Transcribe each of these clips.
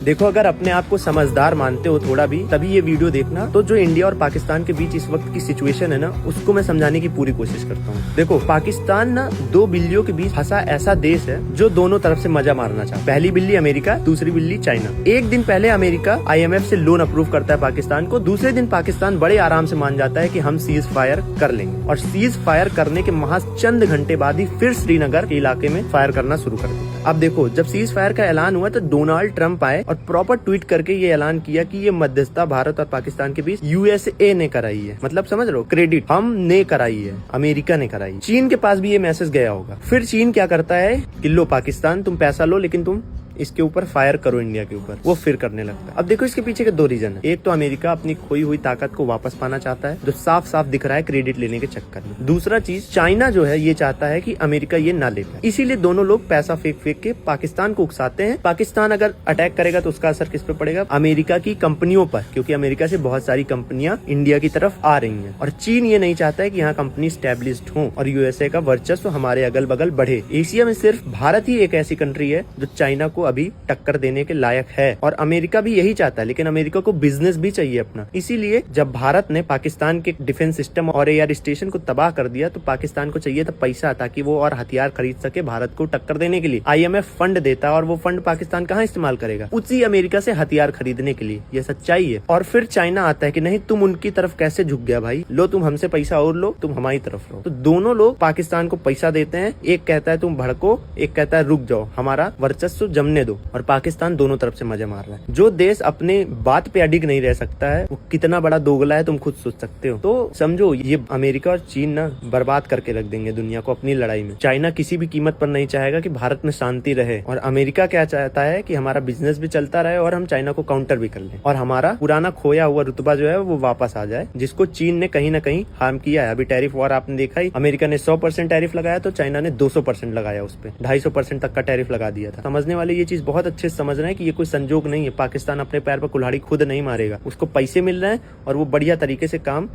देखो, अगर अपने आप को समझदार मानते हो थोड़ा भी, तभी ये वीडियो देखना। तो जो इंडिया और पाकिस्तान के बीच इस वक्त की सिचुएशन है ना, उसको मैं समझाने की पूरी कोशिश करता हूँ। देखो, पाकिस्तान ना दो बिल्लियों के बीच फंसा ऐसा देश है जो दोनों तरफ से मजा मारना चाहता है। पहली बिल्ली अमेरिका, दूसरी बिल्ली चाइना। एक दिन पहले अमेरिका IMF से लोन अप्रूव करता है पाकिस्तान को, दूसरे दिन पाकिस्तान बड़े आराम से मान जाता है कि हम सीज फायर कर लेंगे, और सीज फायर करने के महज चंद घंटे बाद ही फिर श्रीनगर के इलाके में फायर करना शुरू कर देता है। अब देखो, जब सीज फायर का ऐलान हुआ तो डोनाल्ड ट्रंप आए और प्रॉपर ट्वीट करके ये ऐलान किया कि ये मध्यस्थता भारत और पाकिस्तान के बीच USA ने कराई है। मतलब समझ रहे हो, क्रेडिट हमने कराई है, अमेरिका ने कराई। चीन के पास भी ये मैसेज गया होगा। फिर चीन क्या करता है कि लो पाकिस्तान, तुम पैसा लो, लेकिन तुम इसके ऊपर फायर करो इंडिया के ऊपर। वो फिर करने लगता है। अब देखो, इसके पीछे के दो रीजन है। एक तो अमेरिका अपनी खोई हुई ताकत को वापस पाना चाहता है, जो साफ साफ दिख रहा है क्रेडिट लेने के चक्कर में। दूसरा चीज, चाइना जो है ये चाहता है कि अमेरिका ये ना ले पाए, इसीलिए दोनों लोग पैसा फेंक फेंक के पाकिस्तान को उकसाते हैं। पाकिस्तान अगर अटैक करेगा तो उसका असर किस पे पड़ेगा? अमेरिका की कंपनियों पर, क्योंकि अमेरिका से बहुत सारी कंपनियां इंडिया की तरफ आ रही है। और चीन ये नहीं चाहता है कि यहाँ कंपनी स्टैब्लिश्ड हो और USA का वर्चस्व हमारे अगल बगल बढ़े। एशिया में सिर्फ भारत ही एक ऐसी कंट्री है जो चाइना को अभी टक्कर देने के लायक है, और अमेरिका भी यही चाहता है। लेकिन अमेरिका को बिजनेस भी चाहिए अपना। इसीलिए जब भारत ने पाकिस्तान के डिफेंस सिस्टम और एयर स्टेशन को तबाह कर दिया, तो पाकिस्तान को चाहिए था पैसा, ताकि वो और हथियार खरीद सके भारत को टक्कर देने के लिए। IMF फंड देता, और वो फंड पाकिस्तान कहाँ इस्तेमाल करेगा? उसी अमेरिका से हथियार खरीदने के लिए। ये सच्चाई है। और फिर चाइना आता है कि नहीं, तुम उनकी तरफ कैसे झुक गया भाई, लो तुम हमसे पैसा और लो, तुम हमारी तरफ लो। तो दोनों लोग पाकिस्तान को पैसा देते हैं। एक कहता है तुम भड़को, एक कहता है रुक जाओ, हमारा वर्चस्व जमने दो। और पाकिस्तान दोनों तरफ से मजा मार रहा है। जो देश अपने बात पे अडिग नहीं रह सकता है, वो कितना बड़ा दोगला है तुम खुद सोच सकते हो। तो समझो, ये अमेरिका और चीन ना बर्बाद करके रख देंगे दुनिया को अपनी लड़ाई में। चाइना किसी भी कीमत पर नहीं चाहेगा कि भारत में शांति रहे, और अमेरिका क्या चाहता है कि हमारा बिजनेस भी चलता रहे और हम चाइना को काउंटर भी कर लें, और हमारा पुराना खोया हुआ रुतबा जो है वो वापस आ जाए, जिसको चीन ने कहीं ना कहीं हार्म किया है। अभी टैरिफ वॉर आपने देखा ही, अमेरिका ने 100% टैरिफ लगाया तो चाइना ने 200% लगाया, उस पर 250% तक का टैरिफ लगा दिया था। समझने वाले ये चीज बहुत अच्छे से समझ रहे हैं कि ये कोई संजोग नहीं है। पाकिस्तान अपने पैर पर कुल्हाड़ी खुद नहीं मारेगा, उसको पैसे मिल रहे हैं और वो बढ़िया तरीके से काम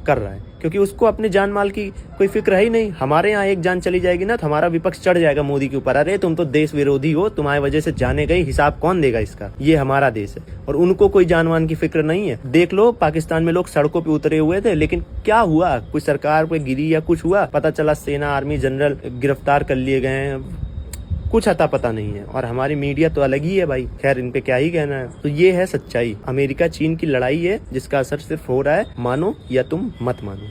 कर रहा है, क्योंकि उसको अपने जान माल की कोई फिक्र है ही नहीं। हमारे यहाँ एक जान चली जाएगी ना तो हमारा विपक्ष चढ़ जाएगा मोदी के ऊपर, अरे तुम तो देश विरोधी हो, तुम्हारी वजह से जाने गई, हिसाब कौन देगा इसका? ये हमारा देश है। और उनको कोई जानवान की फिक्र नहीं है। देख लो, पाकिस्तान में लोग सड़कों पे उतरे हुए थे, लेकिन क्या हुआ? कोई सरकार पे गिरी या कुछ हुआ? पता चला सेना, आर्मी, जनरल गिरफ्तार कर लिए गए हैं, कुछ अता पता नहीं है। और हमारी मीडिया तो अलग ही है भाई, खैर इन पे क्या ही कहना है। तो ये है सच्चाई। अमेरिका चीन की लड़ाई है जिसका असर सिर्फ हो रहा है, मानो या तुम मत मानो।